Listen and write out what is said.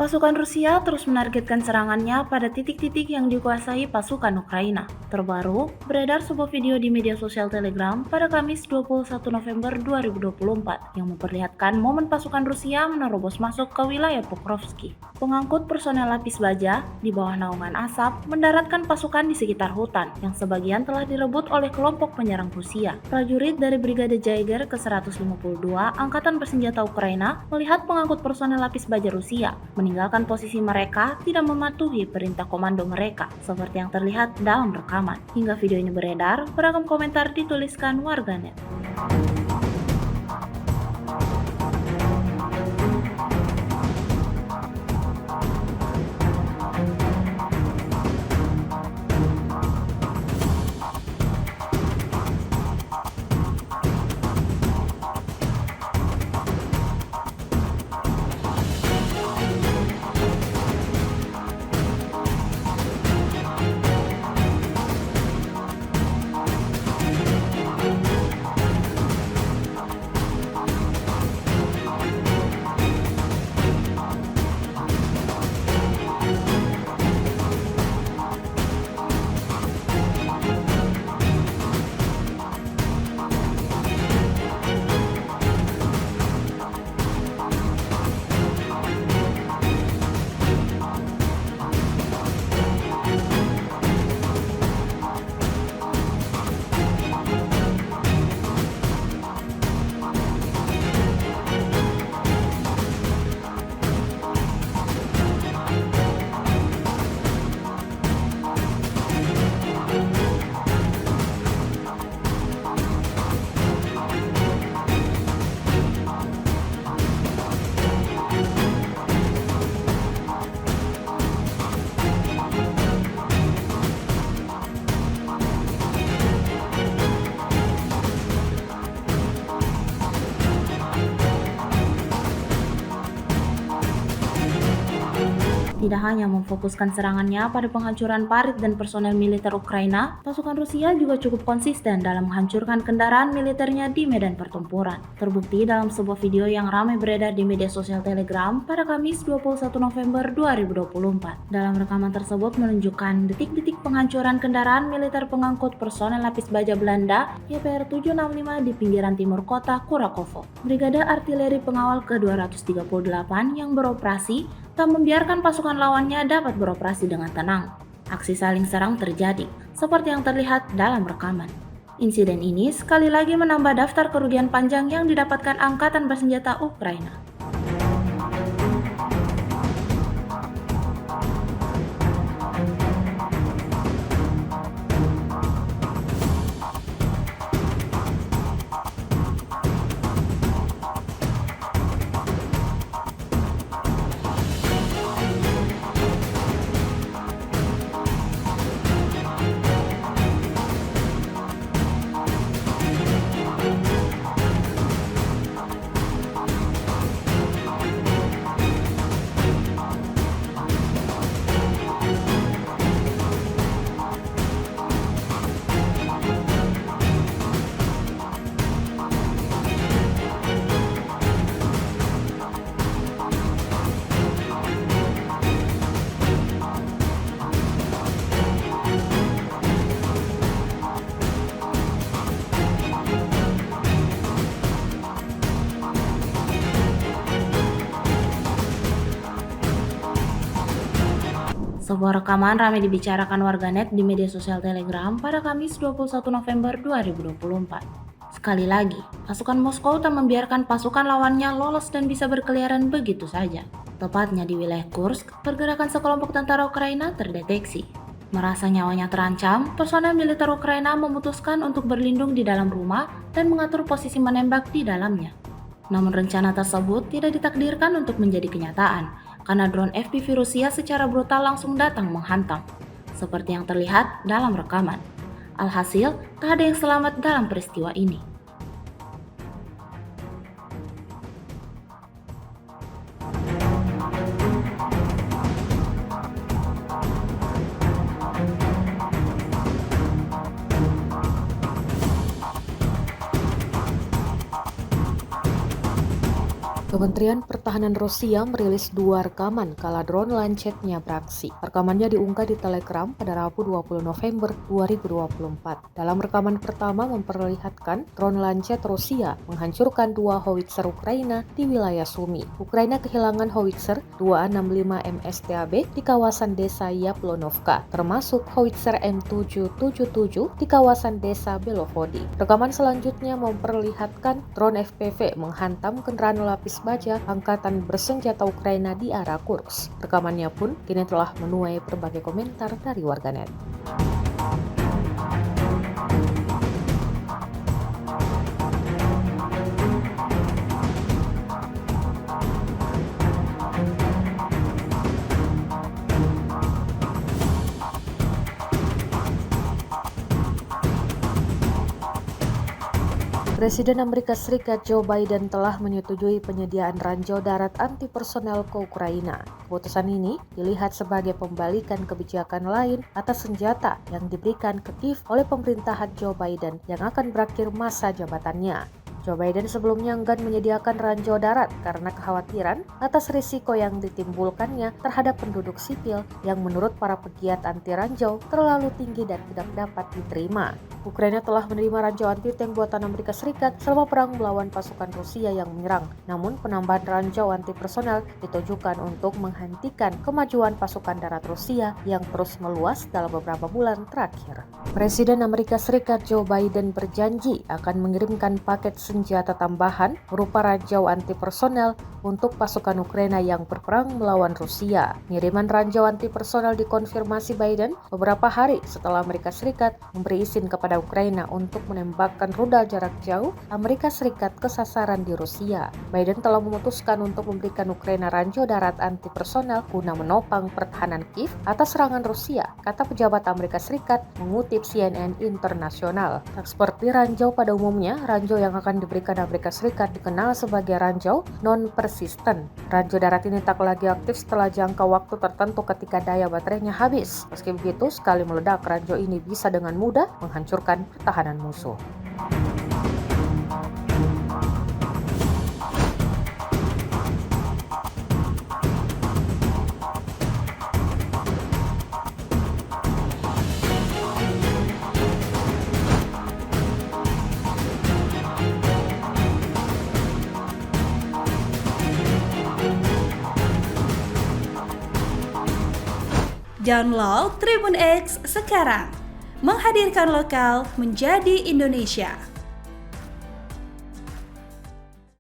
Pasukan Rusia terus menargetkan serangannya pada titik-titik yang dikuasai pasukan Ukraina. Terbaru, beredar sebuah video di media sosial Telegram pada Kamis 21 November 2024 yang memperlihatkan momen pasukan Rusia menerobos masuk ke wilayah Pokrovski. Pengangkut personel lapis baja di bawah naungan asap mendaratkan pasukan di sekitar hutan yang sebagian telah direbut oleh kelompok penyerang Rusia. Prajurit dari Brigade Jaeger ke-152 Angkatan Bersenjata Ukraina melihat pengangkut personel lapis baja Rusia meninggalkan posisi mereka tidak mematuhi perintah komando mereka, seperti yang terlihat dalam rekaman. Hingga video ini beredar, beragam komentar dituliskan warganet. Tidak hanya memfokuskan serangannya pada penghancuran parit dan personel militer Ukraina, pasukan Rusia juga cukup konsisten dalam menghancurkan kendaraan militernya di medan pertempuran. Terbukti dalam sebuah video yang ramai beredar di media sosial Telegram pada Kamis 21 November 2024. Dalam rekaman tersebut menunjukkan detik-detik penghancuran kendaraan militer pengangkut personel lapis baja Belanda YPR 765 di pinggiran timur kota Kurakovo. Brigade Artileri Pengawal ke-238 yang beroperasi tak membiarkan pasukan lawannya dapat beroperasi dengan tenang. Aksi saling serang terjadi, seperti yang terlihat dalam rekaman. Insiden ini sekali lagi menambah daftar kerugian panjang yang didapatkan Angkatan Bersenjata Ukraina. Sebuah rekaman ramai dibicarakan warganet di media sosial Telegram pada Kamis 21 November 2024. Sekali lagi, pasukan Moskow tak membiarkan pasukan lawannya lolos dan bisa berkeliaran begitu saja. Tepatnya di wilayah Kursk, pergerakan sekelompok tentara Ukraina terdeteksi. Merasa nyawanya terancam, personel militer Ukraina memutuskan untuk berlindung di dalam rumah dan mengatur posisi menembak di dalamnya. Namun rencana tersebut tidak ditakdirkan untuk menjadi kenyataan, karena drone FPV Rusia secara brutal langsung datang menghantam, seperti yang terlihat dalam rekaman. Alhasil, tak ada yang selamat dalam peristiwa ini. Kementerian Pertahanan Rusia merilis 2 rekaman kala drone Lancet-nya beraksi. Rekamannya diunggah di Telegram pada Rabu 20 November 2024. Dalam rekaman pertama memperlihatkan drone Lancet Rusia menghancurkan 2 howitzer Ukraina di wilayah Sumy. Ukraina kehilangan howitzer 265 MSTAB di kawasan desa Yaplonovka, termasuk howitzer M777 di kawasan desa Belovody. Rekaman selanjutnya memperlihatkan drone FPV menghantam kendaraan lapis baja angkatan bersenjata Ukraina di arah Kursk. Rekamannya pun kini telah menuai berbagai komentar dari warganet. Presiden Amerika Serikat Joe Biden telah menyetujui penyediaan ranjau darat anti-personel ke Ukraina. Keputusan ini dilihat sebagai pembalikan kebijakan lain atas senjata yang diberikan ke Kiev oleh pemerintahan Joe Biden yang akan berakhir masa jabatannya. Joe Biden sebelumnya enggan menyediakan ranjau darat karena kekhawatiran atas risiko yang ditimbulkannya terhadap penduduk sipil yang menurut para pegiat anti ranjau terlalu tinggi dan tidak dapat diterima. Ukraina telah menerima ranjau anti-tank buatan Amerika Serikat selama perang melawan pasukan Rusia yang menyerang. Namun penambahan ranjau anti-personel ditujukan untuk menghentikan kemajuan pasukan darat Rusia yang terus meluas dalam beberapa bulan terakhir. Presiden Amerika Serikat Joe Biden berjanji akan mengirimkan paket senjata tambahan berupa ranjau anti-personel untuk pasukan Ukraina yang berperang melawan Rusia. Pengiriman ranjau anti-personel dikonfirmasi Biden beberapa hari setelah Amerika Serikat memberi izin kepada Ukraina untuk menembakkan rudal jarak jauh Amerika Serikat ke sasaran di Rusia. Biden telah memutuskan untuk memberikan Ukraina ranjau darat anti-personel guna menopang pertahanan Kiev atas serangan Rusia, kata pejabat Amerika Serikat mengutip CNN Internasional. Tak seperti ranjau pada umumnya, ranjau yang akan diberikan Amerika Serikat dikenal sebagai ranjau non-persisten. Ranjau darat ini tak lagi aktif setelah jangka waktu tertentu ketika daya baterainya habis. Meski begitu, sekali meledak, ranjau ini bisa dengan mudah menghancurkan pertahanan musuh. Download Tribun X sekarang, menghadirkan lokal menjadi Indonesia.